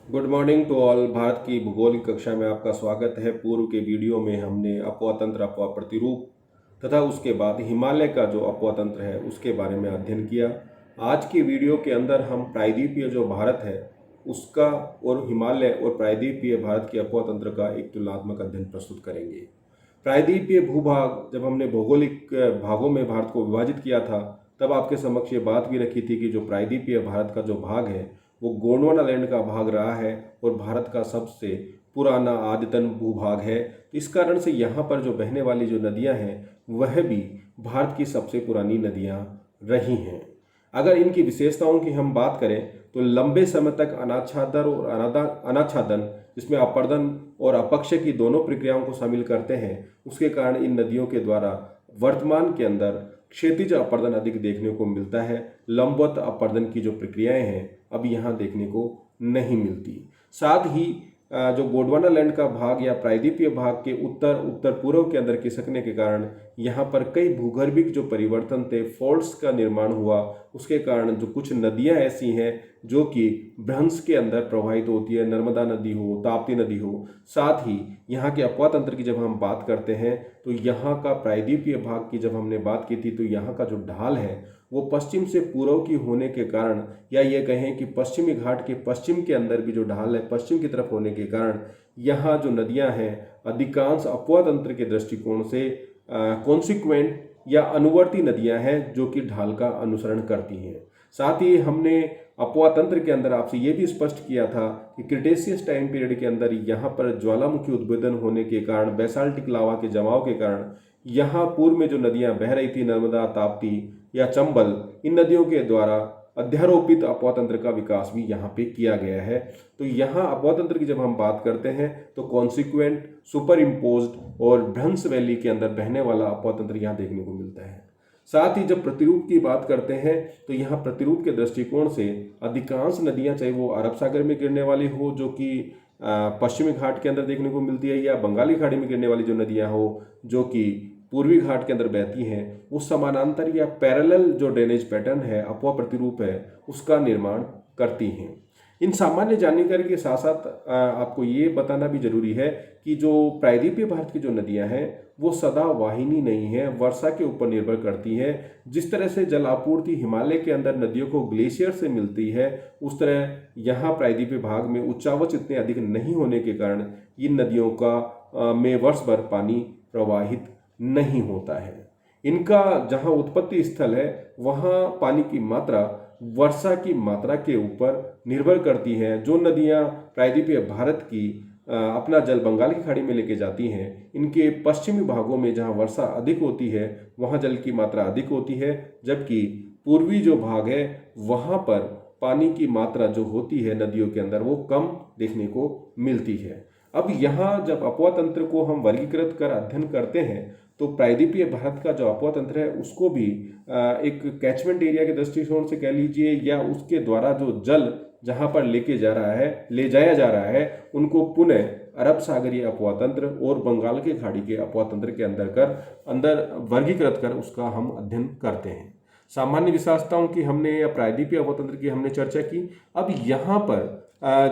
Good morning to all. Bharat की भूगोल की कक्षा में आपका स्वागत है। पूर्व के वीडियो में हमने अपवा तंत्र, अपवा प्रतिरूप तथा उसके बाद हिमालय का जो अपवा तंत्र है उसके बारे में अध्ययन किया। आज के वीडियो के अंदर हम प्रायद्वीपीय जो भारत है उसका और हिमालय और प्रायद्वीपीय भारत के अपवा तंत्र का एक तुलनात्मक अध्ययन प्रस्तुत करेंगे। प्रायद्वीपीय भूभाग, जब हमने भौगोलिक भागों में भारत को विभाजित किया था तब आपके समक्ष ये बात भी रखी थी कि जो प्रायद्वीपीय भारत का जो भाग है वो गोंडवाना लैंड का भाग रहा है और भारत का सबसे पुराना आदितन भूभाग है। तो इस कारण से यहाँ पर जो बहने वाली जो नदियाँ हैं वह भी भारत की सबसे पुरानी नदियाँ रही हैं। अगर इनकी विशेषताओं की हम बात करें तो लंबे समय तक अनाच्छादन और अनाच्छादन, जिसमें अपर्दन और अपक्षय की दोनों प्रक्रियाओं को शामिल करते हैं, उसके कारण इन नदियों के द्वारा वर्तमान के अंदर क्षैतिज अपर्दन अधिक देखने को मिलता है। लंबवत अपर्दन की जो प्रक्रियाएं हैं अब यहाँ देखने को नहीं मिलती। साथ ही जो गोंडवाना लैंड का भाग या प्रायद्वीपीय भाग के उत्तर उत्तर पूर्व के अंदर खिसकने के कारण यहाँ पर कई भूगर्भिक जो परिवर्तन थे, फॉल्ट्स का निर्माण हुआ। उसके कारण जो कुछ नदियाँ ऐसी हैं जो कि भ्रंश के अंदर प्रवाहित होती है, नर्मदा नदी हो, ताप्ती नदी हो। साथ ही यहाँ के अपवा तंत्र की जब हम बात करते हैं तो यहाँ का प्रायद्वीपीय भाग की जब हमने बात की थी तो यहाँ का जो ढाल है वो पश्चिम से पूर्व की होने के कारण, या ये कहें कि पश्चिमी घाट के पश्चिम के अंदर भी जो ढाल है पश्चिम की तरफ होने के कारण यहाँ जो नदियाँ हैं अधिकांश अपवा तंत्र के दृष्टिकोण से कॉन्सिक्वेंट या अनुवर्ती नदियाँ हैं जो कि ढाल का अनुसरण करती हैं। साथ ही हमने अपवा तंत्र के अंदर आपसे ये भी स्पष्ट किया था कि क्रिटेशियस टाइम पीरियड के अंदर यहाँ पर ज्वालामुखी उद्भेदन होने के कारण, बेसाल्टिक लावा के जमाव के कारण यहाँ पूर्व में जो नदियाँ बह रही थी, नर्मदा, ताप्ती या चंबल, इन नदियों के द्वारा अध्यारोपित अपवा तंत्र का विकास भी यहाँ पे किया गया है। तो यहाँ अपवा तंत्र की जब हम बात करते हैं तो कॉन्सिक्वेंट, सुपर इम्पोज्ड और भ्रंश वैली के अंदर बहने वाला अपवा तंत्र यहाँ देखने को मिलता है। साथ ही जब प्रतिरूप की बात करते हैं तो यहाँ प्रतिरूप के दृष्टिकोण से अधिकांश नदियाँ, चाहे वो अरब सागर में गिरने वाली हो जो कि पश्चिमी घाट के अंदर देखने को मिलती है, या बंगाली खाड़ी में गिरने वाली जो नदियाँ हो जो कि पूर्वी घाट के अंदर बहती हैं, उस समानांतर या पैरेलल जो ड्रेनेज पैटर्न है, अपवा प्रतिरूप है, उसका निर्माण करती हैं। इन सामान्य जानकारी के साथ साथ आपको ये बताना भी जरूरी है कि जो प्रायद्वीपीय भारत की जो नदियां हैं वो सदा वाहिनी नहीं है, वर्षा के ऊपर निर्भर करती है। जिस तरह से जल आपूर्ति हिमालय के अंदर नदियों को ग्लेशियर से मिलती है, उस तरह यहाँ प्रायद्वीपीय भाग में उच्चावच इतने अधिक नहीं होने के कारण इन नदियों का में वर्ष भर पानी प्रवाहित नहीं होता है। इनका जहाँ उत्पत्ति स्थल है वहाँ पानी की मात्रा वर्षा की मात्रा के ऊपर निर्भर करती है। जो नदियाँ प्रायद्वीपीय भारत की अपना जल बंगाल की खाड़ी में लेके जाती हैं, इनके पश्चिमी भागों में जहाँ वर्षा अधिक होती है वहाँ जल की मात्रा अधिक होती है, जबकि पूर्वी जो भाग है वहाँ पर पानी की मात्रा जो होती है नदियों के अंदर वो कम देखने को मिलती है। अब यहाँ जब अपवा तंत्र को हम वर्गीकृत कर अध्ययन करते हैं तो प्रायद्वीपीय भारत का जो अपवा तंत्र है उसको भी एक कैचमेंट एरिया के दृष्टिकोण से कह लीजिए, या उसके द्वारा जो जल जहाँ पर ले जाया जा रहा है उनको पुनः अरब सागरीय अपवा तंत्र और बंगाल के खाड़ी के अपवा तंत्र के अंदर वर्गीकृत कर उसका हम अध्ययन करते हैं। सामान्य विशेषताओं की हमने या प्रायद्वीपीय अपवा तंत्र की हमने चर्चा की। अब यहाँ पर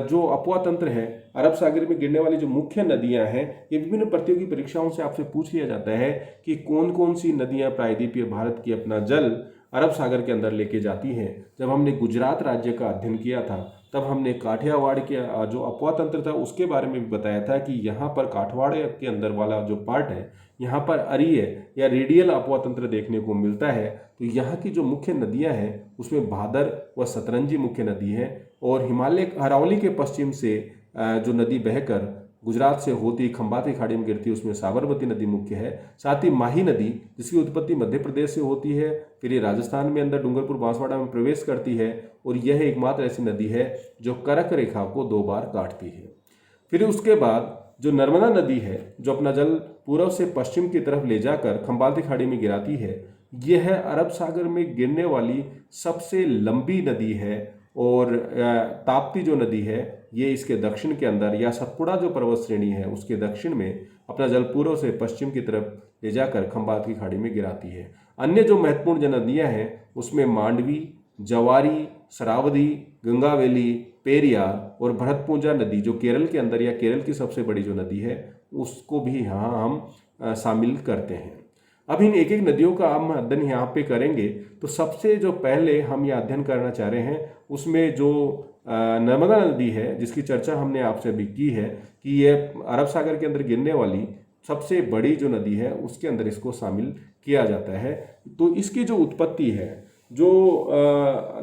जो अपवा तंत्र है, अरब सागर में गिरने वाली जो मुख्य नदियां हैं, ये विभिन्न प्रतियोगी परीक्षाओं से आपसे पूछ लिया जाता है कि कौन कौन सी नदियां प्रायद्वीपीय भारत की अपना जल अरब सागर के अंदर लेके जाती हैं। जब हमने गुजरात राज्य का अध्ययन किया था तब हमने काठियावाड़ के जो अपवा तंत्र था उसके बारे में भी बताया था कि यहाँ पर काठियावाड़ के अंदर वाला जो पार्ट है यहाँ पर अरीय या रेडियल अपवा तंत्र देखने को मिलता है। तो यहाँ की जो मुख्य नदियाँ हैं उसमें भादर व सतरंजी मुख्य नदी है, और हिमालय अरावली के पश्चिम से जो नदी बहकर गुजरात से होती खंबाती खाड़ी में गिरती है उसमें साबरमती नदी मुख्य है। साथ ही माही नदी जिसकी उत्पत्ति मध्य प्रदेश से होती है, फिर ये राजस्थान में अंदर डूंगरपुर बांसवाड़ा में प्रवेश करती है, और यह एकमात्र ऐसी नदी है जो कर्क रेखा को 2 बार काटती है। फिर उसके बाद जो नर्मदा नदी है जो अपना जल पूर्व से पश्चिम की तरफ ले जाकर खंबाती खाड़ी में गिराती है, यह अरब सागर में गिरने वाली सबसे लंबी नदी है। और ताप्ती जो नदी है ये इसके दक्षिण के अंदर, या सतपुड़ा जो पर्वत श्रेणी है उसके दक्षिण में अपना जल पूर्व से पश्चिम की तरफ ले जाकर खंबात की खाड़ी में गिराती है। अन्य जो महत्वपूर्ण जो नदियाँ हैं उसमें मांडवी, जवारी, शरावती, गंगावेली पेरियार और भरतपुंजा नदी जो केरल के अंदर या केरल की सबसे बड़ी जो नदी है उसको भी यहाँ हम शामिल करते हैं। अब इन एक एक नदियों का हम अध्ययन यहाँ पे करेंगे। तो सबसे जो पहले हम ये अध्ययन करना चाह रहे हैं उसमें जो नर्मदा नदी है जिसकी चर्चा हमने आपसे अभी की है कि ये अरब सागर के अंदर गिरने वाली सबसे बड़ी जो नदी है उसके अंदर इसको शामिल किया जाता है। तो इसकी जो उत्पत्ति है, जो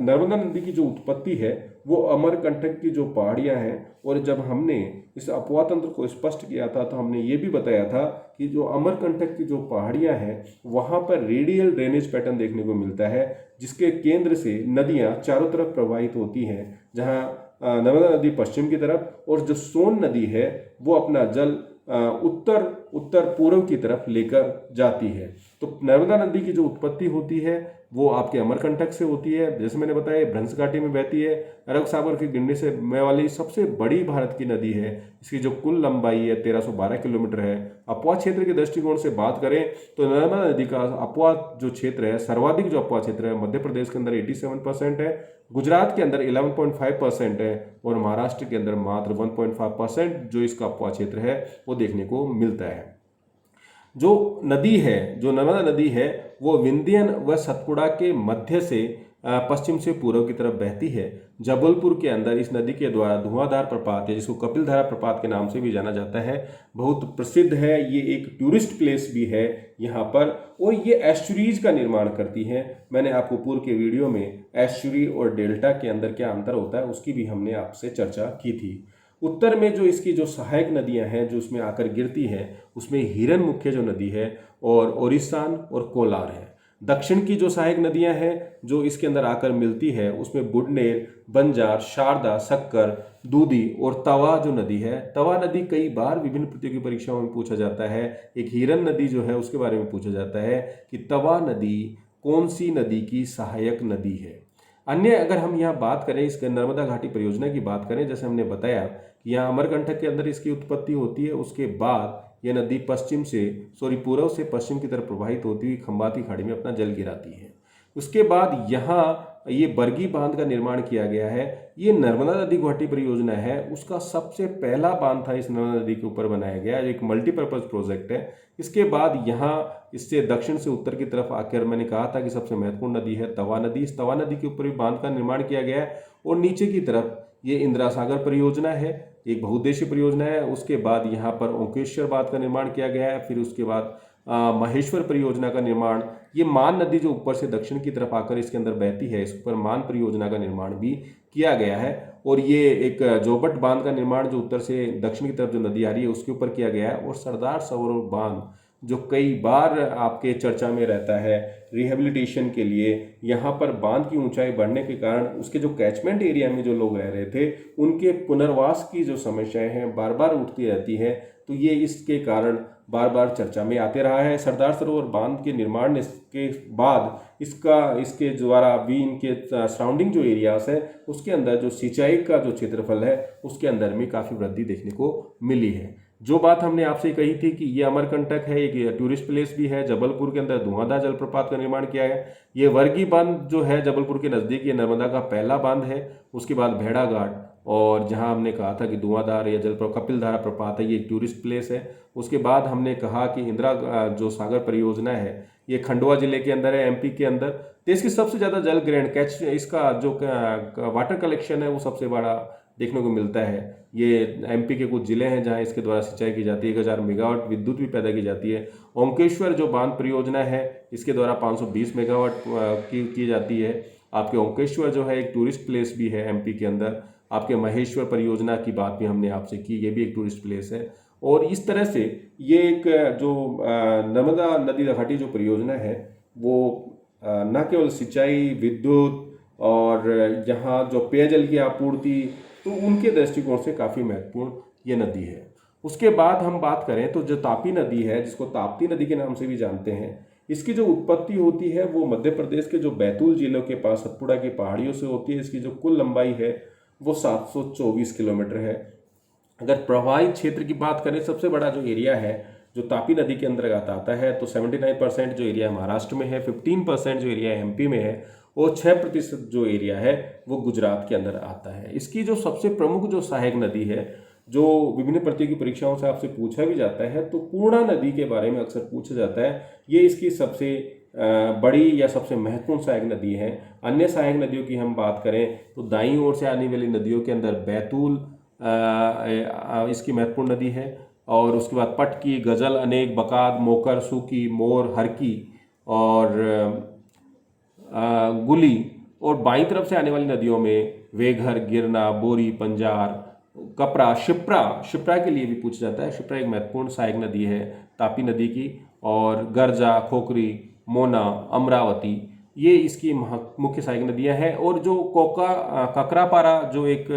नर्मदा नदी की जो उत्पत्ति है वो अमरकंटक की जो पहाड़ियाँ हैं, और जब हमने इस अपवाह तंत्र को स्पष्ट किया था तो हमने ये भी बताया था कि जो अमरकंटक की जो पहाड़ियाँ हैं वहाँ पर रेडियल ड्रेनेज पैटर्न देखने को मिलता है, जिसके केंद्र से नदियाँ चारों तरफ प्रवाहित होती हैं, जहाँ नर्मदा नदी पश्चिम की तरफ और जो सोन नदी है वो अपना जल उत्तर पूर्व की तरफ लेकर जाती है। तो नर्मदा नदी की जो उत्पत्ति होती है वो आपके अमरकंटक से होती है, जैसे मैंने बताया भ्रंश घाटी में बहती है, अरब सागर के गिरने से में वाली सबसे बड़ी भारत की नदी है। इसकी जो कुल लंबाई है 1312 किलोमीटर है। अपवाह क्षेत्र के दृष्टिकोण से बात करें तो नर्मदा नदी का अपवाह जो क्षेत्र है, सर्वाधिक जो अपवाह क्षेत्र है मध्य प्रदेश के अंदर 87% है, गुजरात के अंदर 11.5% है और महाराष्ट्र के अंदर मात्र 1.5% जो इसका अपवाह क्षेत्र है वो देखने को मिलता है। जो नदी है, जो नर्मदा नदी है वो विंध्यन व सतपुड़ा के मध्य से पश्चिम से पूर्व की तरफ बहती है। जबलपुर के अंदर इस नदी के द्वारा धुआंधार प्रपात है, जिसको कपिलधारा प्रपात के नाम से भी जाना जाता है, बहुत प्रसिद्ध है। ये एक टूरिस्ट प्लेस भी है यहाँ पर, और ये एस्चुरीज का निर्माण करती है। मैंने आपको पूर्व के वीडियो में एस्चुरी और डेल्टा के अंदर क्या अंतर होता है उसकी भी हमने आपसे चर्चा की थी। उत्तर में जो इसकी जो सहायक नदियां हैं जो उसमें आकर गिरती हैं उसमें हिरन मुख्य जो नदी है और ओरिसान और कोलार है। दक्षिण की जो सहायक नदियां हैं जो इसके अंदर आकर मिलती है उसमें बुडनेर, बंजार, शारदा, शक्कर, दूधी और तवा जो नदी है। तवा नदी कई बार विभिन्न प्रतियोगी परीक्षाओं में पूछा जाता है। एक हिरन नदी जो है उसके बारे में पूछा जाता है कि तवा नदी कौन सी नदी की सहायक नदी है। अन्य अगर हम यहाँ बात करें इस नर्मदा घाटी परियोजना की बात करें, जैसे हमने बताया कि यहाँ अमरकंटक के अंदर इसकी उत्पत्ति होती है, उसके बाद यह नदी पूर्व से पश्चिम की तरफ प्रवाहित होती हुई खंबाती खाड़ी में अपना जल गिराती है। उसके बाद यहाँ ये बरगी बांध का निर्माण किया गया है। ये नर्मदा नदी घाटी परियोजना है, उसका सबसे पहला बांध था इस नर्मदा नदी के ऊपर बनाया गया, एक मल्टीपर्पज प्रोजेक्ट है। इसके बाद यहाँ इससे दक्षिण से उत्तर की तरफ आकर मैंने कहा था कि सबसे महत्वपूर्ण नदी है तवा नदी। इस तवा नदी के ऊपर भी बांध का निर्माण किया गया है, और नीचे की तरफ ये इंदिरा सागर परियोजना है, एक बहुउद्देशीय परियोजना है। उसके बाद यहाँ पर ओंकेश्वर बांध का निर्माण किया गया है। फिर उसके बाद महेश्वर परियोजना का निर्माण, ये मान नदी जो ऊपर से दक्षिण की तरफ आकर इसके अंदर बहती है, इस पर मान परियोजना का निर्माण भी किया गया है। और ये एक जोबट बांध का निर्माण जो उत्तर से दक्षिण की तरफ जो नदी आ रही है उसके ऊपर किया गया है। और सरदार सरोवर बांध जो कई बार आपके चर्चा में रहता है रिहेबिलिटेशन के लिए, यहाँ पर बांध की ऊंचाई बढ़ने के कारण उसके जो कैचमेंट एरिया में जो लोग रह रहे थे उनके पुनर्वास की जो समस्याएं हैं बार बार उठती रहती है। तो ये इसके कारण बार बार चर्चा में आते रहा है। सरदार सरोवर बांध के निर्माण के बाद इसके द्वारा भी इनके सराउंडिंग जो एरियाज है उसके अंदर जो सिंचाई का जो क्षेत्रफल है उसके अंदर में काफ़ी वृद्धि देखने को मिली है। जो बात हमने आपसे कही थी कि ये अमरकंटक है, एक टूरिस्ट प्लेस भी है। जबलपुर के अंदर धुआंधार जलप्रपात का निर्माण किया है। ये वर्गी बांध जो है जबलपुर के नज़दीक, ये नर्मदा का पहला बांध है। उसके बाद भेड़ा घाट, और जहां हमने कहा था कि धुआंधार या कपिलधारा प्रपात है, ये एक टूरिस्ट प्लेस है। उसके बाद हमने कहा कि इंदिरा जो सागर परियोजना है ये खंडवा जिले के अंदर है, एमपी के अंदर। देश की सबसे ज़्यादा जल ग्रहण इसका जो वाटर कलेक्शन है वो सबसे बड़ा देखने को मिलता है। ये एमपी के कुछ जिले हैं जहां इसके द्वारा सिंचाई की जाती है, 1000 मेगावाट विद्युत भी पैदा की जाती है। ओंकेश्वर जो बांध परियोजना है इसके द्वारा 520 मेगावाट की जाती है। आपके ओंकेश्वर जो है एक टूरिस्ट प्लेस भी है एमपी के अंदर। आपके महेश्वर परियोजना की बात भी हमने आपसे की, ये भी एक टूरिस्ट प्लेस है। और इस तरह से ये एक जो नर्मदा नदी घाटी जो परियोजना है वो न केवल सिंचाई, विद्युत और यहाँ जो पेयजल की आपूर्ति, तो उनके दृष्टिकोण से काफ़ी महत्वपूर्ण ये नदी है। उसके बाद हम बात करें तो जो तापी नदी है, जिसको ताप्ती नदी के नाम से भी जानते हैं, इसकी जो उत्पत्ति होती है वो मध्य प्रदेश के जो बैतूल जिलों के पास सतपुड़ा की पहाड़ियों से होती है। इसकी जो कुल लंबाई है वो 724 किलोमीटर है। अगर प्रवाहित क्षेत्र की बात करें, सबसे बड़ा जो एरिया है जो तापी नदी के अंतर्गत आता है, तो 79% जो एरिया महाराष्ट्र में है, 15% जो एरिया एमपी में है, और 6% जो एरिया है वो गुजरात के अंदर आता है। इसकी जो सबसे प्रमुख जो सहायक नदी है, जो विभिन्न प्रतियोगी परीक्षाओं से आपसे पूछा भी जाता है, तो पूर्णा नदी के बारे में अक्सर पूछा जाता है। ये इसकी सबसे बड़ी या सबसे महत्वपूर्ण सहायक नदी है। अन्य सहायक नदियों की हम बात करें तो दाईं ओर से आने वाली नदियों के अंदर बैतूल इसकी महत्वपूर्ण नदी है, और उसके बाद पटकी, गजल, अनेक, बकाद, मोकर, सूकी, मोर, हरकी और गुली। और बाईं तरफ से आने वाली नदियों में वेघर, गिरना, बोरी, पंजार, कपरा, शिप्रा के लिए भी पूछा जाता है। शिप्रा एक महत्वपूर्ण सहायक नदी है तापी नदी की। और गर्जा, खोखरी, मोना, अमरावती, ये इसकी मुख्य सहायक नदियां हैं। और जो ककरापारा जो एक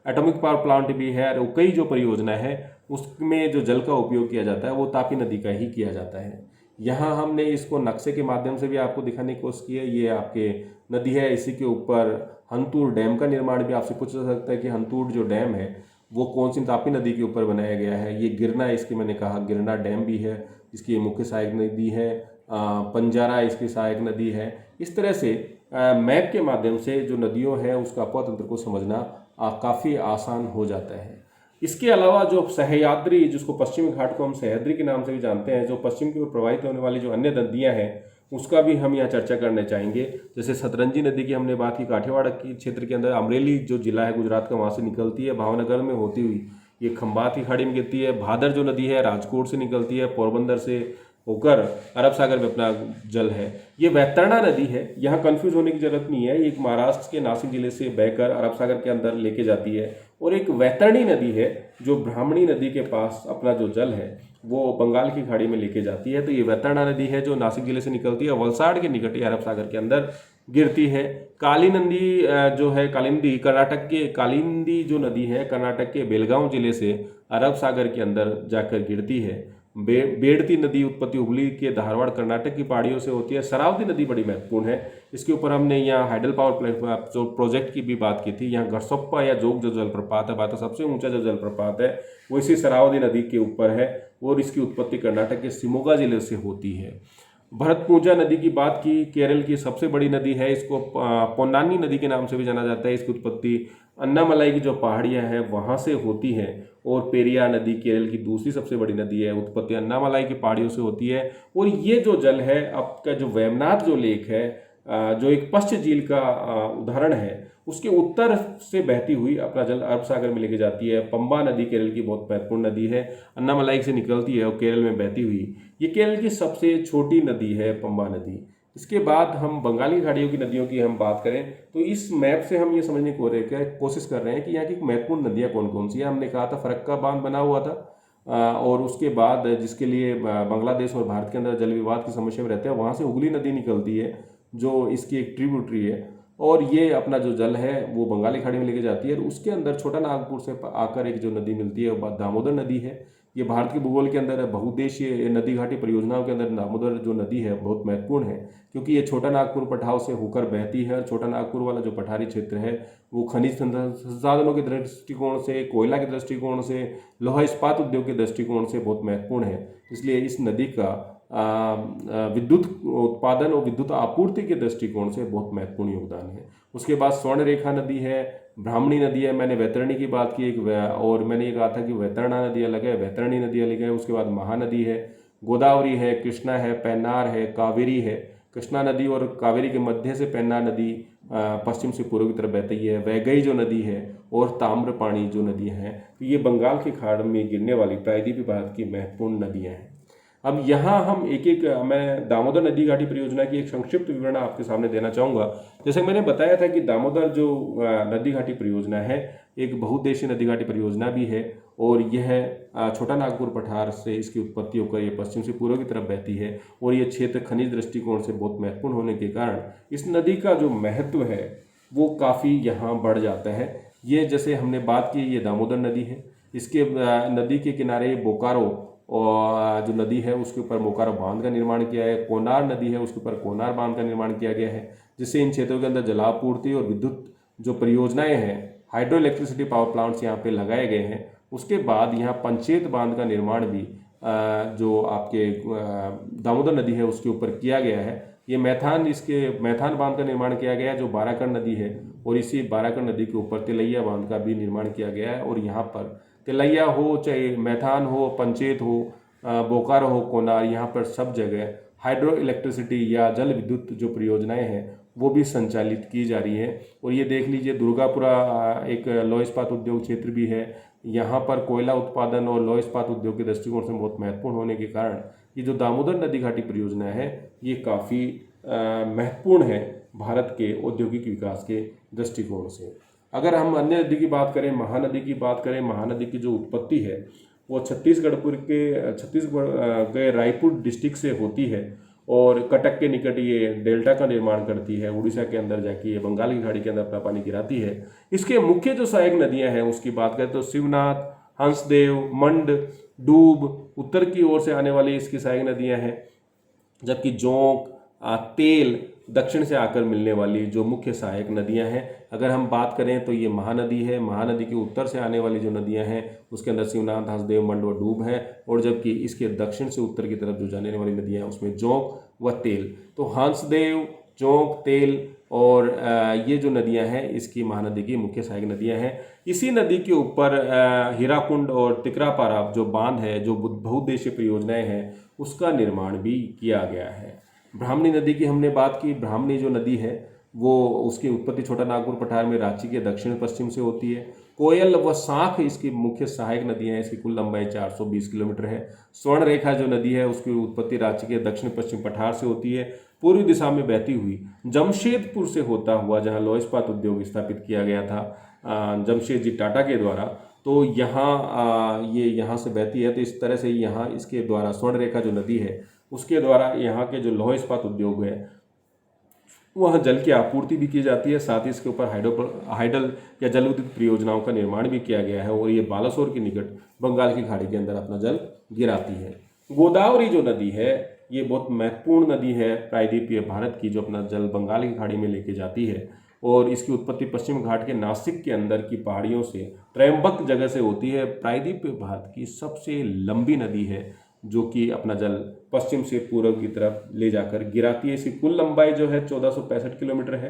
एटॉमिक पावर प्लांट भी है, और कई जो परियोजना है उसमें जो जल का उपयोग किया जाता है वो तापी नदी का ही किया जाता है। यहाँ हमने इसको नक्शे के माध्यम से भी आपको दिखाने की कोशिश की है। ये आपके नदी है, इसी के ऊपर हंतूर डैम का निर्माण भी आपसे पूछा जा सकता है कि हंतूर जो डैम है वो कौन सी तापी नदी के ऊपर बनाया गया है। ये गिरना, इसकी मैंने कहा गिरना डैम भी है, इसकी मुख्य सहायक नदी है। पंजारा इसकी सहायक नदी है। इस तरह से मैप के माध्यम से जो नदियों है उसका अपवा तंत्र को समझना काफ़ी आसान हो जाता है। इसके अलावा जो सह्याद्री, जिसको पश्चिमी घाट को हम सह्याद्री के नाम से भी जानते हैं, जो पश्चिम की ओर प्रवाहित होने वाली जो अन्य नदियां हैं उसका भी हम यहाँ चर्चा करना चाहेंगे। जैसे सतरंजी नदी की हमने बात की, काठियावाड़ की क्षेत्र के अंदर अमरेली जो जिला है गुजरात का, वहाँ से निकलती है, भावनगर में होती हुई ये खंबात की खाड़ी में गिरती है। भादर जो नदी है राजकोट से निकलती है, पोरबंदर से होकर अरब सागर में अपना जल है। ये वैतरणा नदी है, यहाँ कंफ्यूज होने की जरूरत नहीं है। ये एक महाराष्ट्र के नासिक जिले से बहकर अरब सागर के अंदर लेके जाती है। और एक वैतरणी नदी है जो ब्राह्मणी नदी के पास अपना जो जल है वो बंगाल की खाड़ी में लेके जाती है। तो ये वैतरणा नदी है जो नासिक जिले से निकलती है, वलसाड़ के निकट अरब सागर के अंदर गिरती है। कालिंदी जो है, कालिंदी कर्नाटक के, कालिंदी जो नदी है कर्नाटक के बेलगांव जिले से अरब सागर के अंदर जाकर गिरती है। बेड़ती नदी उत्पत्ति हुबली के धारवाड़ कर्नाटक की पहाड़ियों से होती है। शरावती नदी बड़ी महत्वपूर्ण है, इसके ऊपर हमने यहाँ हाइडल पावर जो प्रोजेक्ट की भी बात की थी। यहाँ घरसोप्पा या जोग जो जलप्रपात है, भारत का सबसे ऊंचा जो जलप्रपात है वो इसी शरावती नदी के ऊपर है, और इसकी उत्पत्ति कर्नाटक के शिमोगा जिले से होती है। भरतपुंजा नदी की बात की, केरल की सबसे बड़ी नदी है, इसको पोन्नानी नदी के नाम से भी जाना जाता है। इसकी उत्पत्ति अन्नामलाई की जो पहाड़ियाँ हैं वहाँ से होती हैं। और पेरिया नदी केरल की दूसरी सबसे बड़ी नदी है, उत्पत्ति अन्नामलाई की पहाड़ियों से होती है। और ये जो जल है, आपका जो वेमनाथ जो लेक है, जो एक पश्च झील का उदाहरण है, उसके उत्तर से बहती हुई अपना जल अरब सागर में लेके जाती है। पंबा नदी केरल की बहुत महत्वपूर्ण नदी है, अन्नामलाई से निकलती है और केरल में बहती हुई ये केरल की सबसे छोटी नदी है पंबा नदी। इसके बाद हम बंगाली खाड़ियों की नदियों की हम बात करें तो इस मैप से हम ये समझने की कोशिश कर रहे हैं कि यहाँ की महत्वपूर्ण नदियाँ कौन कौन सी हैं। हमने कहा था फरक्का बांध बना हुआ था, और उसके बाद जिसके लिए बांग्लादेश और भारत के अंदर जल विवाद की समस्या में रहते हैं, वहाँ से हुगली नदी निकलती है जो इसकी एक ट्रिब्यूटरी है, और ये अपना जो जल है वो बंगाली खाड़ी में लेके जाती है। और उसके अंदर छोटा नागपुर से आकर एक जो नदी मिलती है वो दामोदर नदी है। ये भारत के भूगोल के अंदर बहुउद्देशीय नदी घाटी परियोजनाओं के अंदर दामोदर जो नदी है बहुत महत्वपूर्ण है, क्योंकि ये छोटा नागपुर पठाव से होकर बहती है। छोटा नागपुर वाला जो पठारी क्षेत्र है वो खनिज संसाधनों के दृष्टिकोण से, कोयला के दृष्टिकोण से, लोहा इस्पात उद्योग के दृष्टिकोण से बहुत महत्वपूर्ण है। इसलिए इस नदी का विद्युत उत्पादन और विद्युत आपूर्ति के दृष्टिकोण से बहुत महत्वपूर्ण योगदान है। उसके बाद स्वर्ण रेखा नदी है, ब्राह्मणी नदी है, मैंने वैतरणी की बात की एक, और मैंने ये कहा था कि वैतरणा नदी अलग है, वैतरणी नदी अलग है। उसके बाद महानदी है, गोदावरी है, कृष्णा है, पेन्नार है, कावेरी है। कृष्णा नदी और कावेरी के मध्य से पेन्नार नदी पश्चिम से पूर्व की तरफ बहती है। वैगई जो नदी है और ताम्रपाणी जो नदियाँ हैं, तो ये बंगाल की खाड़ में गिरने वाली प्रायद्वीपीय भारत की महत्वपूर्ण नदियाँ हैं। अब यहाँ हम मैं दामोदर नदी घाटी परियोजना की एक संक्षिप्त विवरण आपके सामने देना चाहूँगा। जैसे मैंने बताया था कि दामोदर जो नदी घाटी परियोजना है एक बहुउद्देशीय नदी घाटी परियोजना भी है, और यह छोटा नागपुर पठार से इसकी उत्पत्ति होकर ये पश्चिम से पूर्व की तरफ बहती है। और ये क्षेत्र खनिज दृष्टिकोण से बहुत महत्वपूर्ण होने के कारण इस नदी का जो महत्व है वो काफ़ी यहाँ बढ़ जाता है। ये जैसे हमने बात की, ये दामोदर नदी है, इसके नदी के किनारे बोकारो और जो नदी है उसके ऊपर बोकारो बांध का निर्माण किया है। कोनार नदी है, उसके ऊपर कोनार बांध का निर्माण किया गया है, जिससे इन क्षेत्रों के अंदर जलापूर्ति और विद्युत जो परियोजनाएं हैं, हाइड्रो इलेक्ट्रिसिटी पावर प्लांट्स यहाँ पे लगाए गए हैं। उसके बाद यहाँ पंचेत बांध का निर्माण भी जो आपके दामोदर नदी है उसके ऊपर किया गया है, ये मैथान बांध का निर्माण किया गया है जो बाराकण नदी है, और इसी बाराकण नदी के ऊपर तिलैया बांध का भी निर्माण किया गया है। और यहाँ पर तिलैया हो, चाहे मैथान हो, पंचेत हो, बोकारो हो, कोनार, यहाँ पर सब जगह हाइड्रो इलेक्ट्रिसिटी या जल विद्युत जो परियोजनाएं हैं वो भी संचालित की जा रही है। और ये देख लीजिए दुर्गापुरा एक लौह इस्पात उद्योग क्षेत्र भी है। यहाँ पर कोयला उत्पादन और लौह इस्पात उद्योग के दृष्टिकोण से बहुत महत्वपूर्ण होने के कारण ये जो दामोदर नदी घाटी परियोजना है ये काफ़ी महत्वपूर्ण है भारत के औद्योगिक विकास के दृष्टिकोण से। अगर हम अन्य नदी की बात करें, महानदी की बात करें, महानदी की जो उत्पत्ति है वो छत्तीसगढ़ के रायपुर डिस्ट्रिक्ट से होती है और कटक के निकट ये डेल्टा का निर्माण करती है। उड़ीसा के अंदर जाके ये बंगाल की खाड़ी के अंदर अपना पानी गिराती है। इसके मुख्य जो सहायक नदियां हैं उसकी बात करें तो शिवनाथ, हंसदेव, मंड, डूब उत्तर की ओर से आने वाली इसकी सहायक नदियां हैं, जबकि जोंक, तेल दक्षिण से आकर मिलने वाली जो मुख्य सहायक नदियां हैं। अगर हम बात करें तो ये महानदी है। महानदी के उत्तर से आने वाली जो नदियां हैं उसके अंदर शिवनाथ, हंसदेव, मंड व डूब है, और जबकि इसके दक्षिण से उत्तर की तरफ जो जाने वाली नदियां हैं उसमें जोंक व तेल। तो हंसदेव, जोंक, तेल और ये जो नदियां हैं इसकी महानदी की मुख्य सहायक नदियां हैं। इसी नदी के ऊपर हीराकुंड और तिकरापारा जो बांध है, जो बहुउद्देशीय परियोजनाएं हैं, उसका निर्माण भी किया गया है। ब्राह्मणी नदी की हमने बात की। ब्राह्मणी जो नदी है वो उसकी उत्पत्ति छोटा नागपुर पठार में रांची के दक्षिण पश्चिम से होती है। कोयल व सांख इसकी मुख्य सहायक नदियां हैं। इसकी कुल लंबाई 420 किलोमीटर है। स्वर्ण रेखा जो नदी है उसकी उत्पत्ति रांची के दक्षिण पश्चिम पठार से होती है, पूर्वी दिशा में बहती हुई जमशेदपुर से होता हुआ, जहां लौह इस्पात उद्योग स्थापित किया गया था जमशेद जी टाटा के द्वारा, तो ये यहाँ से बहती है। तो इस तरह से यहाँ इसके द्वारा स्वर्ण रेखा जो नदी है उसके द्वारा यहाँ के जो लौह इस्पात उद्योग है वहाँ जल की आपूर्ति भी की जाती है। साथ ही इसके ऊपर हाइडल या जल विद्युत परियोजनाओं का निर्माण भी किया गया है, और ये बालासोर के निकट बंगाल की खाड़ी के अंदर अपना जल गिराती है। गोदावरी जो नदी है ये बहुत महत्वपूर्ण नदी है प्रायद्वीपीय भारत की, जो अपना जल बंगाल की खाड़ी में लेके जाती है, और इसकी उत्पत्ति पश्चिम घाट के नासिक के अंदर की पहाड़ियों से त्रयंबक जगह से होती है। प्रायद्वीपीय भारत की सबसे लंबी नदी है जो कि अपना जल पश्चिम से पूर्व की तरफ ले जाकर गिराती है। इसकी कुल लंबाई जो है 1465 किलोमीटर है।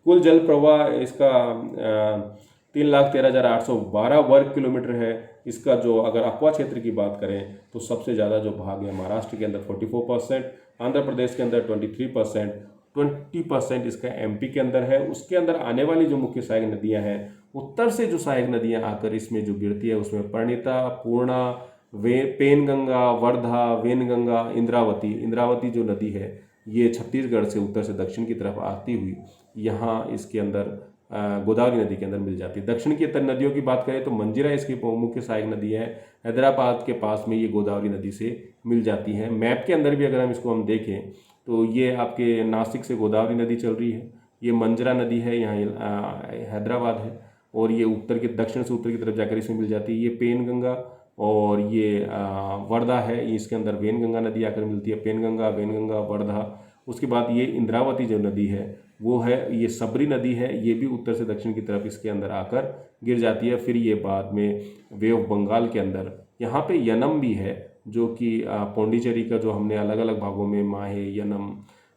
कुल जल प्रवाह इसका 3,13,812 वर्ग किलोमीटर है। इसका जो अगर अक्वा क्षेत्र की बात करें तो सबसे ज़्यादा जो भाग है महाराष्ट्र के अंदर 44%, आंध्र प्रदेश के अंदर 23%, 20% इसका एमपी के अंदर है। उसके अंदर आने वाली जो मुख्य सहायक नदियां हैं, उत्तर से जो सहायक नदियां आकर इसमें जो गिरती है उसमें परिणीता, पूर्णा, पेनगंगा, वर्धा, वेनगंगा, इंद्रावती जो नदी है ये छत्तीसगढ़ से उत्तर से दक्षिण की तरफ आती हुई यहाँ इसके अंदर गोदावरी नदी के अंदर मिल जाती है। दक्षिण की नदियों की बात करें तो मंजीरा इसकी मुख्य सहायक नदी है। हैदराबाद के पास में ये गोदावरी नदी से मिल जाती है। मैप के अंदर भी अगर हम इसको देखें तो ये आपके नासिक से गोदावरी नदी चल रही है, ये मंजरा नदी है, यहाँ हैदराबाद है, और ये दक्षिण से उत्तर की तरफ जाकर इसमें मिल जाती है। ये पेनगंगा और ये वर्धा है, इसके अंदर वेनगंगा नदी आकर मिलती है। पेनगंगा, वेनगंगा, वर्धा। उसके बाद ये इंद्रावती जो नदी है वो है, ये सबरी नदी है, ये भी उत्तर से दक्षिण की तरफ इसके अंदर आकर गिर जाती है। फिर ये बाद में वे ऑफ बंगाल के अंदर यहाँ पे यनम भी है, जो कि पौंडीचेरी का जो हमने अलग अलग भागों में माहे, यनम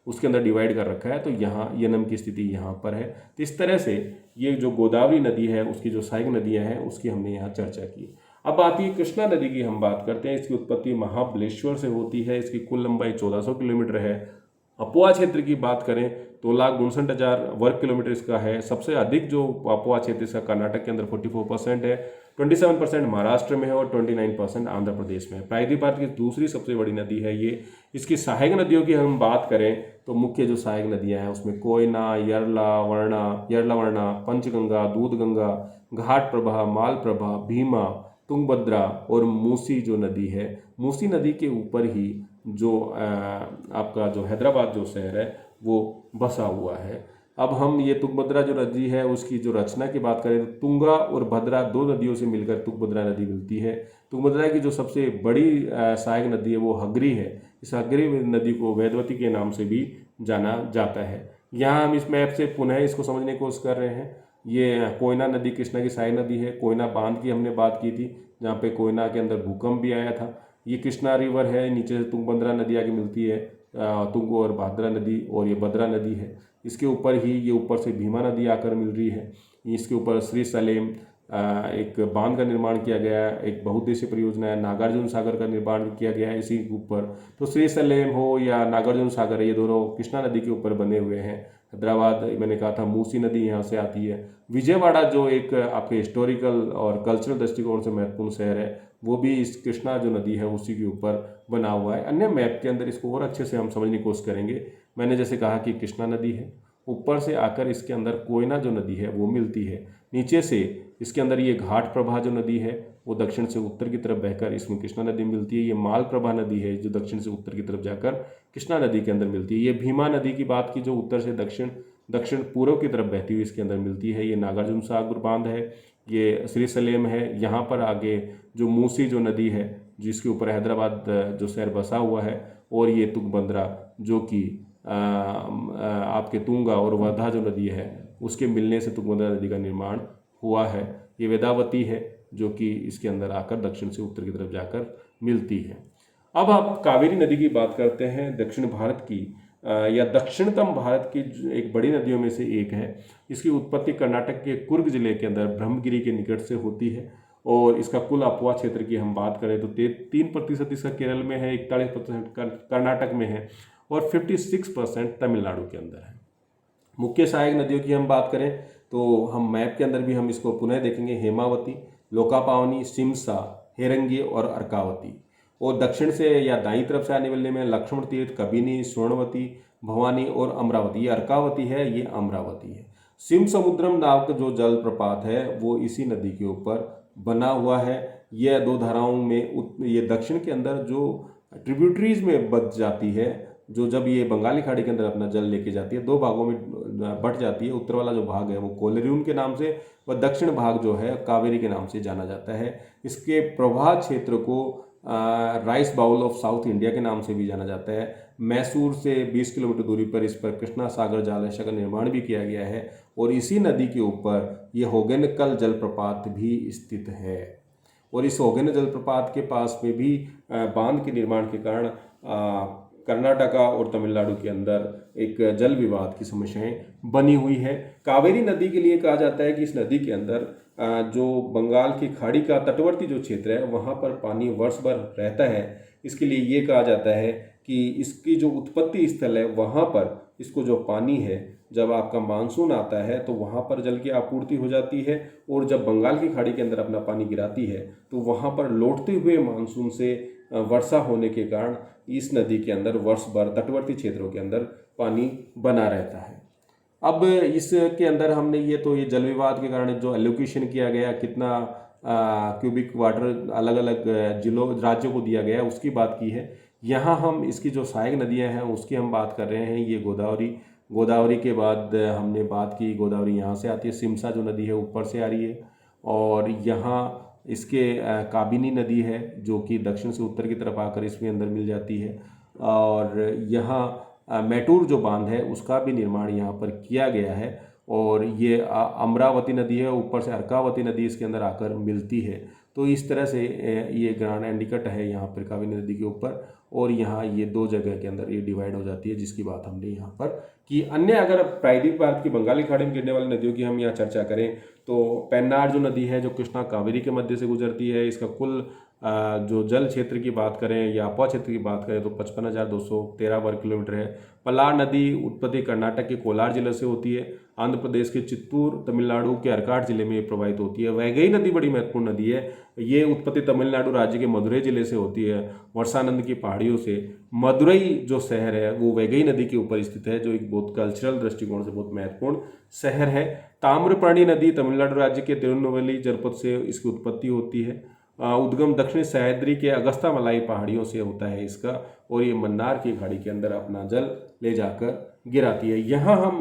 उसके अंदर डिवाइड कर रखा है, तो यहाँ यनम की स्थिति यहाँ पर है। तो इस तरह से ये जो गोदावरी नदी है उसकी जो सहायक नदियाँ हैं उसकी हमने यहाँ चर्चा की। अब आती है कृष्णा नदी की हम बात करते हैं। इसकी उत्पत्ति महाबलेश्वर से होती है। इसकी कुल लंबाई 1400 किलोमीटर है। अपुआ क्षेत्र की बात करें तो 2,59,000 वर्ग किलोमीटर इसका है। सबसे अधिक जो अपुआ क्षेत्र इसका कर्नाटक के अंदर 44% है, 27% महाराष्ट्र में है और 29% आंध्र प्रदेश में है। प्रायद्वीप भारत की दूसरी सबसे बड़ी नदी है ये। इसकी सहायक नदियों की हम बात करें तो मुख्य जो सहायक नदियां हैं उसमें कोयना, यरला वर्णा, पंचगंगा, दूधगंगा, घाट प्रभा, मालप्रभा, भीमा, तुंगभद्रा और मूसी जो नदी है। मूसी नदी के ऊपर ही जो आपका जो हैदराबाद जो शहर है वो बसा हुआ है। अब हम ये तुंगभद्रा जो नदी है उसकी जो रचना की बात करें तो तुंगा और भद्रा दो नदियों से मिलकर तुंगभद्रा नदी मिलती है। तुंगभद्रा की जो सबसे बड़ी सहायक नदी है वो हगरी है। इस हगरी नदी को वेदवती के नाम से भी जाना जाता है। यहाँ हम इस मैप से पुनः इसको समझने की कोशिश कर रहे हैं। ये कोयना नदी कृष्णा की सहायक नदी है। कोयना बांध की हमने बात की थी, जहाँ पे कोयना के अंदर भूकंप भी आया था। ये कृष्णा रिवर है, नीचे से तुंगभद्रा नदी आगे मिलती है। तुंग और भाद्रा नदी और ये भद्रा नदी है। इसके ऊपर ही ये ऊपर से भीमा नदी आकर मिल रही है। इसके ऊपर श्री सलेम एक बांध का निर्माण किया गया है, एक बहुउद्देशीय परियोजना है। नागार्जुन सागर का निर्माण किया गया है इसी के ऊपर। तो श्री सलेम हो या नागार्जुन सागर, ये दोनों कृष्णा नदी के ऊपर बने हुए हैं। हैदराबाद मैंने कहा था मूसी नदी यहाँ से आती है। विजयवाड़ा जो एक आपके हिस्टोरिकल और कल्चरल दृष्टिकोण से महत्वपूर्ण शहर है, वो भी इस कृष्णा जो नदी है उसी के ऊपर बना हुआ है। अन्य मैप के अंदर इसको और अच्छे से हम समझने की कोशिश करेंगे। मैंने जैसे कहा कि कृष्णा नदी है, ऊपर से आकर इसके अंदर कोयना जो नदी है वो मिलती है। नीचे से इसके अंदर ये घाट प्रभा जो नदी है वो दक्षिण से उत्तर की तरफ बहकर इसमें कृष्णा नदी मिलती है। ये माल प्रभा नदी है जो दक्षिण से उत्तर की तरफ जाकर कृष्णा नदी के अंदर मिलती है। ये भीमा नदी की बात की जो उत्तर से दक्षिण पूर्व की तरफ बहती हुई इसके अंदर मिलती है। ये नागार्जुन सागर बांध है, ये श्री सलेम है। यहाँ पर आगे जो मूसी जो नदी है जिसके ऊपर हैदराबाद जो शहर बसा हुआ है, और ये तुंगभद्रा जो कि आपके तुंगा और वर्धा जो नदी है उसके मिलने से तुंगभद्रा नदी का निर्माण हुआ है। ये वेदावती है जो कि इसके अंदर आकर दक्षिण से उत्तर की तरफ जाकर मिलती है। अब आप कावेरी नदी की बात करते हैं। दक्षिण भारत की या दक्षिणतम भारत की एक बड़ी नदियों में से एक है। इसकी उत्पत्ति कर्नाटक के कुर्ग जिले के अंदर ब्रह्मगिरी के निकट से होती है, और इसका कुल अपवा क्षेत्र की हम बात करें तो 3% इसका केरल में है, 41% कर्नाटक में है, और 56% तमिलनाडु के अंदर है। मुख्य सहायक नदियों की हम बात करें तो हम मैप के अंदर भी हम इसको पुनः देखेंगे। हेमावती, लोकापावनी, सिमसा, हेरंगी और अर्कावती। और दक्षिण से या दाईं तरफ से आने वाले में लक्ष्मण तीर्थ, कबिनी, स्वर्णवती, भवानी और अमरावती। ये अर्कावती है, ये अमरावती है। सिम समुद्रम नाम का जो जलप्रपात है वो इसी नदी के ऊपर बना हुआ है। यह दो धाराओं में ये दक्षिण के अंदर जो ट्रिब्यूटरीज में बच जाती है, जो जब ये बंगाली खाड़ी के अंदर अपना जल लेके जाती है, दो भागों में बट जाती है। उत्तर वाला जो भाग है वो कोलेरियम के नाम से, व दक्षिण भाग जो है कावेरी के नाम से जाना जाता है। इसके प्रवाह क्षेत्र को rice bowl of south India के नाम से भी जाना जाता है। मैसूर से 20 किलोमीटर दूरी पर इस पर कृष्णा सागर जलाशय का निर्माण भी किया गया है, और इसी नदी के ऊपर ये होगेनकल जलप्रपात भी स्थित है। और इस होगेन जलप्रपात के पास में भी बांध के निर्माण के कारण कर्नाटका और तमिलनाडु के अंदर एक जल विवाद की समस्याएं बनी हुई है। कावेरी नदी के लिए कहा जाता है कि इस नदी के अंदर जो बंगाल की खाड़ी का तटवर्ती जो क्षेत्र है वहाँ पर पानी वर्ष भर रहता है। इसके लिए ये कहा जाता है कि इसकी जो उत्पत्ति स्थल है वहाँ पर इसको जो पानी है, जब आपका मानसून आता है तो वहाँ पर जल की आपूर्ति हो जाती है, और जब बंगाल की खाड़ी के अंदर अपना पानी गिराती है तो वहाँ पर लौटते हुए मानसून से वर्षा होने के कारण इस नदी के अंदर वर्ष भर तटवर्ती क्षेत्रों के अंदर पानी बना रहता है। अब इसके अंदर हमने ये जल विवाद के कारण जो एलोकेशन किया गया, कितना क्यूबिक वाटर अलग अलग जिलों राज्यों को दिया गया उसकी बात की है। यहाँ हम इसकी जो सहायक नदियाँ हैं उसकी हम बात कर रहे हैं। ये गोदावरी के बाद हमने बात की, गोदावरी यहाँ से आती है। सिमसा जो नदी है ऊपर से आ रही है, और यहाँ इसके काबिनी नदी है जो कि दक्षिण से उत्तर की तरफ आकर इसमें अंदर मिल जाती है। और यहाँ मैटूर जो बांध है उसका भी निर्माण यहाँ पर किया गया है, और ये अमरावती नदी है, ऊपर से अर्कावती नदी इसके अंदर आकर मिलती है। तो इस तरह से ये ग्रांड एंडिकट है यहाँ पर कावेरी नदी के ऊपर, और यहाँ ये दो जगह के अंदर ये डिवाइड हो जाती है, जिसकी बात हमने यहाँ पर की। अन्य अगर प्रायद्वीप भारत की बंगाली खाड़ी में गिरने वाली नदियों की हम यहाँ चर्चा करें तो पेन्नार जो नदी है जो कृष्णा कावेरी के मध्य से गुजरती है, इसका कुल जो जल क्षेत्र की बात करें या अपवा क्षेत्र की बात करें तो 55,213 वर्ग किलोमीटर है। पलार नदी उत्पत्ति कर्नाटक के कोलार जिले से होती है, आंध्र प्रदेश के चित्तूर, तमिलनाडु के अर्काट जिले में प्रवाहित होती है। वैगई नदी बड़ी महत्वपूर्ण नदी है। ये उत्पत्ति तमिलनाडु राज्य के मदुरई जिले से होती है, वर्षानंद की पहाड़ियों से। मदुरई जो शहर है वो वैगई नदी के ऊपर स्थित है, जो एक बहुत कल्चरल दृष्टिकोण से बहुत महत्वपूर्ण शहर है। ताम्रपर्णी नदी तमिलनाडु राज्य के तिरुनेलवेली जनपद से इसकी उत्पत्ति होती है। उद्गम दक्षिणी सह्याद्री के अगस्त्यामलाई पहाड़ियों से होता है इसका, और ये मन्नार की खाड़ी के अंदर अपना जल ले जाकर गिराती है। यहाँ हम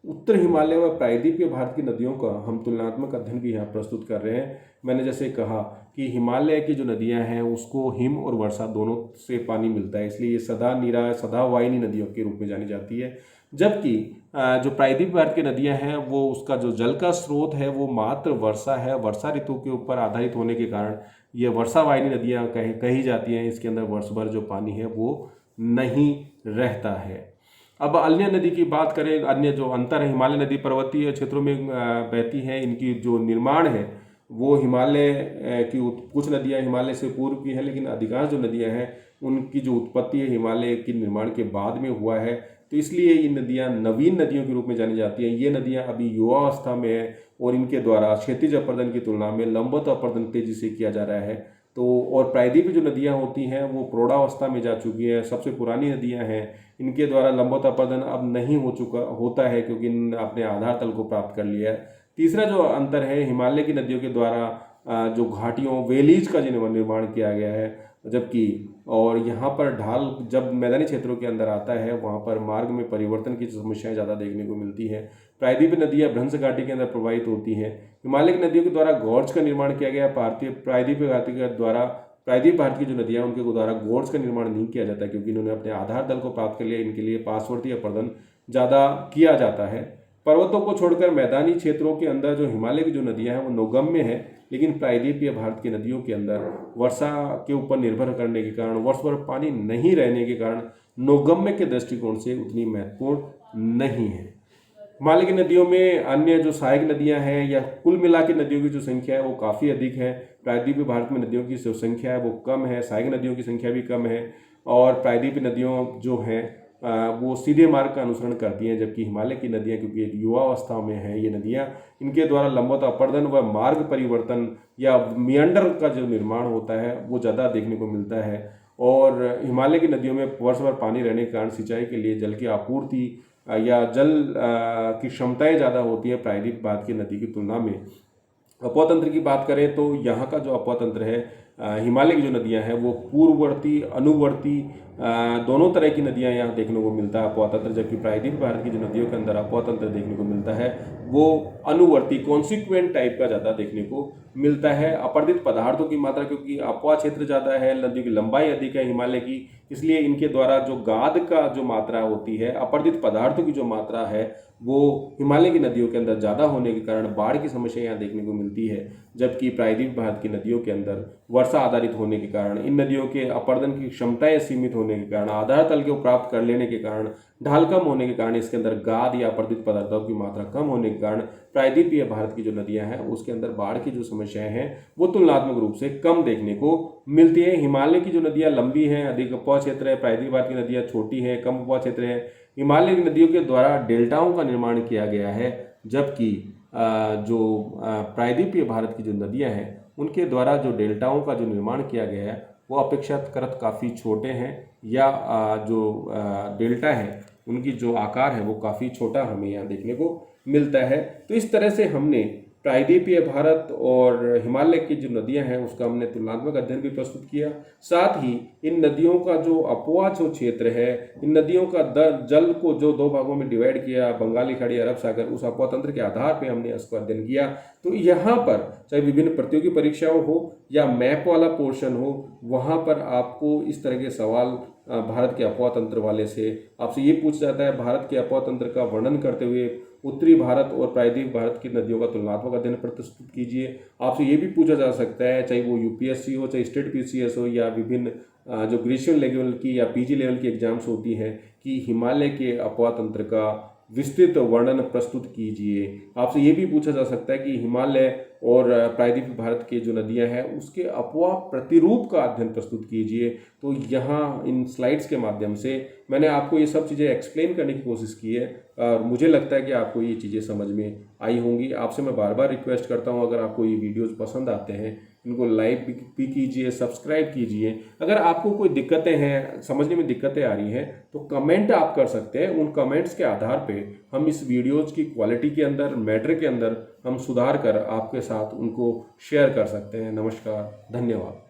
उत्तर हिमालय व प्रायद्वीपीय भारत की नदियों का हम तुलनात्मक अध्ययन भी यहाँ प्रस्तुत कर रहे हैं। मैंने जैसे कहा कि हिमालय की जो नदियाँ हैं उसको हिम और वर्षा दोनों से पानी मिलता है, इसलिए ये सदा नीरा सदा वाहिनी नदियों के रूप में जानी जाती है। जबकि जो प्रायद्वीप भारत की नदियां हैं वो उसका जो जल का स्रोत है वो मात्र वर्षा है, वर्षा ऋतु के ऊपर आधारित होने के कारण ये वर्षा वाहिनी नदियां कही जाती हैं। इसके अंदर वर्ष भर जो पानी है वो नहीं रहता है। अब अन्य नदी की बात करें, अन्य जो अंतर है, हिमालय नदी पर्वतीय क्षेत्रों में बहती है, इनकी जो निर्माण है वो हिमालय की कुछ नदियां हिमालय से पूर्व की हैं, लेकिन अधिकांश जो नदियां हैं उनकी जो उत्पत्ति है हिमालय के निर्माण के बाद में हुआ है। तो इसलिए ये नदियां नवीन नदियों के रूप में जानी जाती हैं। ये नदियां अभी युवावस्था में है और इनके द्वारा क्षैतिज अपरदन की तुलना में लंबवत अपरदन तेजी से किया जा रहा है। तो और प्रायद्वीपीय जो नदियां होती हैं वो प्रौढ़ावस्था में जा चुकी है, सबसे पुरानी नदियां हैं, इनके द्वारा लंबवत अपरदन अब नहीं होता है क्योंकि इन अपने आधार तल को प्राप्त कर लिया है। तीसरा जो अंतर है, हिमालय की नदियों के द्वारा जो घाटियों वैलीज का जो निर्माण किया गया है, जबकि और यहाँ पर ढाल जब मैदानी क्षेत्रों के अंदर आता है वहाँ पर मार्ग में परिवर्तन की समस्याएं ज़्यादा देखने को मिलती है। प्रायद्वीपीय नदियाँ भ्रंश घाटी के अंदर प्रवाहित होती हैं। हिमालय की नदियों के द्वारा गॉर्ज का निर्माण किया गया। प्रायद्वीपीय घाटी के द्वारा प्रायद्वीप भारत की जो नदियाँ उनके द्वारा गॉर्ज का निर्माण नहीं किया जाता क्योंकि इन्होंने अपने आधार तल को प्राप्त कर लिया। इनके लिए पार्श्ववर्ती अपरदन ज़्यादा किया जाता है। पर्वतों को छोड़कर मैदानी क्षेत्रों के अंदर जो हिमालय की जो नदियां हैं वो नौगम्य है, लेकिन प्रायद्वीपीय भारत की नदियों के अंदर वर्षा के ऊपर निर्भर करने के कारण, वर्ष भर पानी नहीं रहने के कारण नौगम्य के दृष्टिकोण से उतनी महत्वपूर्ण नहीं है। हिमालय की नदियों में अन्य जो सहायक नदियां हैं या कुल मिला के नदियों की जो संख्या है वो काफ़ी अधिक है। प्रायद्वीपीय भारत में नदियों की जो संख्या है वो कम है, सहायक नदियों की संख्या भी कम है और प्रायद्वीपीय नदियों जो हैं वो सीधे मार्ग का अनुसरण करती हैं, जबकि हिमालय की नदियां क्योंकि एक युवावस्था में है ये नदियां, इनके द्वारा लंबवत अपरदन व मार्ग परिवर्तन या मियंडर का जो निर्माण होता है वो ज़्यादा देखने को मिलता है। और हिमालय की नदियों में वर्ष भर पानी रहने के कारण सिंचाई के लिए जल की आपूर्ति या जल की क्षमताएं ज़्यादा होती है प्रायद्वीप भारत की नदी की तुलना में। अपवातंत्र की बात करें तो यहाँ का जो अपवातंत्र है, हिमालय की जो नदियाँ हैं वो पूर्ववर्ती अनुवर्ती दोनों तरह की नदियाँ यहाँ देखने को मिलता है अपवातंत्र, जबकि प्रायद्वीप भारत की जो नदियों के अंदर अपवातंत्र देखने को मिलता है वो अनुवर्ती कॉन्सिक्वेंट टाइप का ज़्यादा देखने को मिलता है। अपरदित पदार्थों की मात्रा, क्योंकि अपवा क्षेत्र ज़्यादा है, नदियों की लंबाई अधिक है हिमालय की, इसलिए इनके द्वारा जो गाद का जो मात्रा होती है, अपरदित पदार्थों की जो मात्रा है वो हिमालय की नदियों के अंदर ज़्यादा होने के कारण बाढ़ की समस्या यहाँ देखने को मिलती है। जबकि प्रायद्वीप भारत की नदियों के अंदर वर्षा आधारित होने के कारण, इन नदियों के अपरदन की क्षमताएं सीमित होने के कारण, आधार तल को प्राप्त कर लेने के कारण, ढाल कम होने के कारण, इसके अंदर गाद या अपरदित पदार्थों की मात्रा कम होने के कारण प्रायद्वीपीय भारत की जो नदियां हैं उसके अंदर बाढ़ की जो समस्याएं हैं वो तुलनात्मक रूप से कम देखने को मिलती है। हिमालय की जो नदियां लंबी हैं, अधिक अपवा क्षेत्र है, प्रायद्वीप भारत की नदियां छोटी हैं, कम अपवा क्षेत्र है। हिमालय की नदियों के द्वारा डेल्टाओं का निर्माण किया गया है, जबकि जो प्रायद्वीपीय भारत की जो नदियां हैं उनके द्वारा जो डेल्टाओं का जो निर्माण किया गया है वो अपेक्षाकृत काफ़ी छोटे हैं, या जो डेल्टा है उनकी जो आकार है वो काफ़ी छोटा हमें यहाँ देखने को मिलता है। तो इस तरह से हमने प्रायद्वीपीय भारत और हिमालय की जो नदियां हैं उसका हमने तुलनात्मक अध्ययन भी प्रस्तुत किया। साथ ही इन नदियों का जो अपवा जो क्षेत्र है, इन नदियों का जल को जो दो भागों में डिवाइड किया, बंगाली खाड़ी, अरब सागर, उस अपवा तंत्र के आधार पे हमने इसको अध्ययन किया। तो यहाँ पर चाहे विभिन्न प्रतियोगी परीक्षाओं हो या मैप वाला पोर्शन हो, वहाँ पर आपको इस तरह के सवाल भारत के अपवा तंत्र वाले से आपसे ये पूछा जाता है, भारत के अपवा तंत्र का वर्णन करते हुए उत्तरी भारत और प्रायद्वीप भारत की नदियों का तुलनात्मक अध्ययन प्रस्तुत कीजिए। आपसे ये भी पूछा जा सकता है, चाहे वो यूपीएससी हो, चाहे स्टेट पीसीएस हो, या विभिन्न जो ग्रेजुएशन लेवल की या पीजी लेवल की एग्जाम्स होती हैं, कि हिमालय के अपवा तंत्र का विस्तृत वर्णन प्रस्तुत कीजिए। आपसे ये भी पूछा जा सकता है कि हिमालय और प्रायद्वीप भारत की जो नदियां हैं उसके अपवा प्रतिरूप का अध्ययन प्रस्तुत कीजिए। तो यहाँ इन स्लाइड्स के माध्यम से मैंने आपको ये सब चीज़ें एक्सप्लेन करने की कोशिश की है और मुझे लगता है कि आपको ये चीज़ें समझ में आई होंगी। आपसे मैं बार बार रिक्वेस्ट करता हूँ, अगर आपको ये वीडियोज़ पसंद आते हैं इनको लाइक भी कीजिए, सब्सक्राइब कीजिए। अगर आपको कोई दिक्कतें हैं, समझने में दिक्कतें आ रही हैं, तो कमेंट आप कर सकते हैं। उन कमेंट्स के आधार पे हम इस वीडियोज़ की क्वालिटी के अंदर, मैटर के अंदर हम सुधार कर आपके साथ उनको शेयर कर सकते हैं। नमस्कार, धन्यवाद।